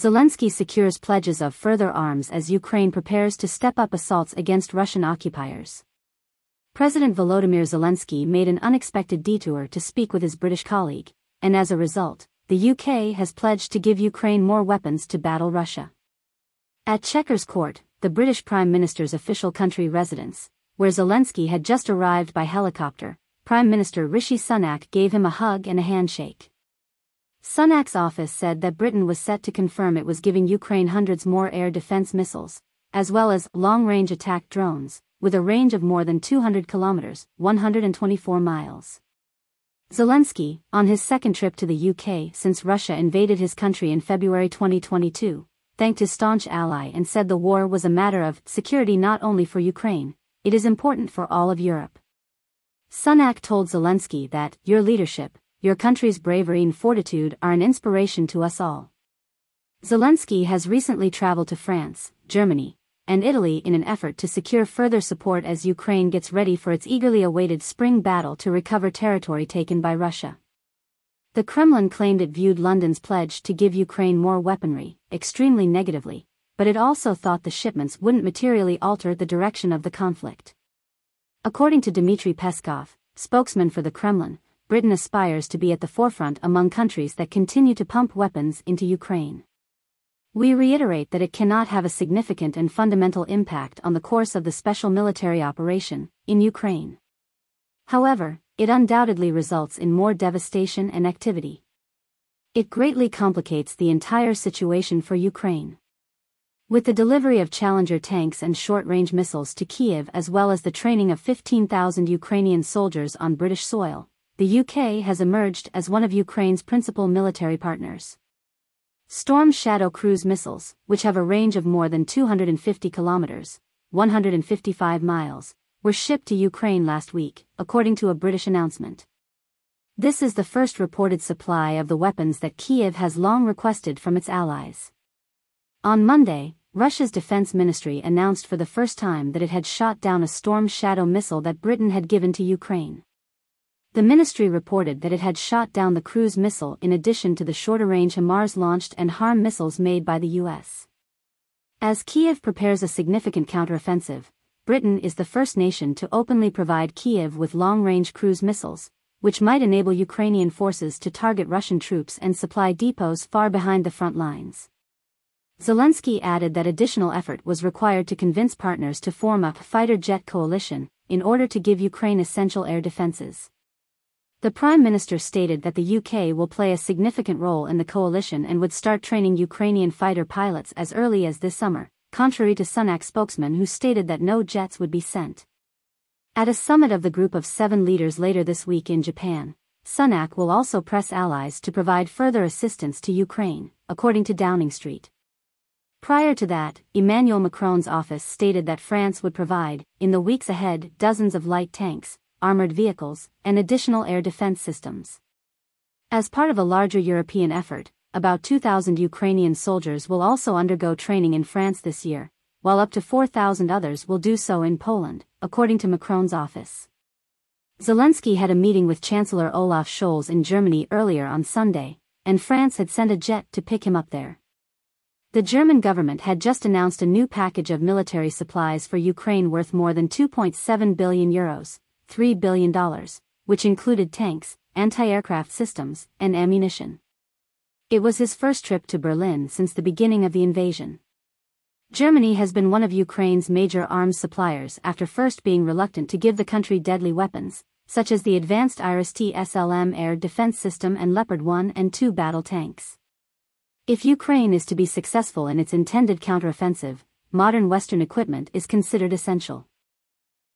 Zelenskyy secures pledges of further arms as Ukraine prepares to step up assaults against Russian occupiers. President Volodymyr Zelenskyy made an unexpected detour to speak with his British colleague, and as a result, the UK has pledged to give Ukraine more weapons to battle Russia. At Chequers Court, the British Prime Minister's official country residence, where Zelenskyy had just arrived by helicopter, Prime Minister Rishi Sunak gave him a hug and a handshake. Sunak's office said that Britain was set to confirm it was giving Ukraine hundreds more air defense missiles, as well as long-range attack drones, with a range of more than 200 kilometers, 124 miles. Zelenskyy, on his second trip to the UK since Russia invaded his country in February 2022, thanked his staunch ally and said the war was a matter of security not only for Ukraine, it is important for all of Europe. Sunak told Zelenskyy that, "Your leadership, your country's bravery and fortitude are an inspiration to us all." Zelenskyy has recently traveled to France, Germany, and Italy in an effort to secure further support as Ukraine gets ready for its eagerly awaited spring battle to recover territory taken by Russia. The Kremlin claimed it viewed London's pledge to give Ukraine more weaponry extremely negatively, but it also thought the shipments wouldn't materially alter the direction of the conflict. According to Dmitry Peskov, spokesman for the Kremlin, Britain aspires to be at the forefront among countries that continue to pump weapons into Ukraine. "We reiterate that it cannot have a significant and fundamental impact on the course of the special military operation in Ukraine. However, it undoubtedly results in more devastation and activity. It greatly complicates the entire situation for Ukraine." With the delivery of Challenger tanks and short-range missiles to Kyiv as well as the training of 15,000 Ukrainian soldiers on British soil, the UK has emerged as one of Ukraine's principal military partners. Storm Shadow cruise missiles, which have a range of more than 250 kilometers, 155 miles, were shipped to Ukraine last week, according to a British announcement. This is the first reported supply of the weapons that Kyiv has long requested from its allies. On Monday, Russia's defense ministry announced for the first time that it had shot down a Storm Shadow missile that Britain had given to Ukraine. The ministry reported that it had shot down the cruise missile in addition to the shorter-range HIMARS-launched and HARM missiles made by the U.S. As Kyiv prepares a significant counteroffensive, Britain is the first nation to openly provide Kyiv with long-range cruise missiles, which might enable Ukrainian forces to target Russian troops and supply depots far behind the front lines. Zelenskyy added that additional effort was required to convince partners to form a fighter jet coalition in order to give Ukraine essential air defenses. The Prime Minister stated that the UK will play a significant role in the coalition and would start training Ukrainian fighter pilots as early as this summer, contrary to Sunak's spokesman who stated that no jets would be sent. At a summit of the Group of 7 leaders later this week in Japan, Sunak will also press allies to provide further assistance to Ukraine, according to Downing Street. Prior to that, Emmanuel Macron's office stated that France would provide, in the weeks ahead, dozens of light tanks, armored vehicles, and additional air defense systems. As part of a larger European effort, about 2,000 Ukrainian soldiers will also undergo training in France this year, while up to 4,000 others will do so in Poland, according to Macron's office. Zelenskyy had a meeting with Chancellor Olaf Scholz in Germany earlier on Sunday, and France had sent a jet to pick him up there. The German government had just announced a new package of military supplies for Ukraine worth more than €2.7 billion, $3 billion, which included tanks, anti-aircraft systems, and ammunition. It was his first trip to Berlin since the beginning of the invasion. Germany has been one of Ukraine's major arms suppliers after first being reluctant to give the country deadly weapons, such as the advanced IRIS-T SLM air defense system and Leopard 1 and 2 battle tanks. If Ukraine is to be successful in its intended counteroffensive, modern Western equipment is considered essential.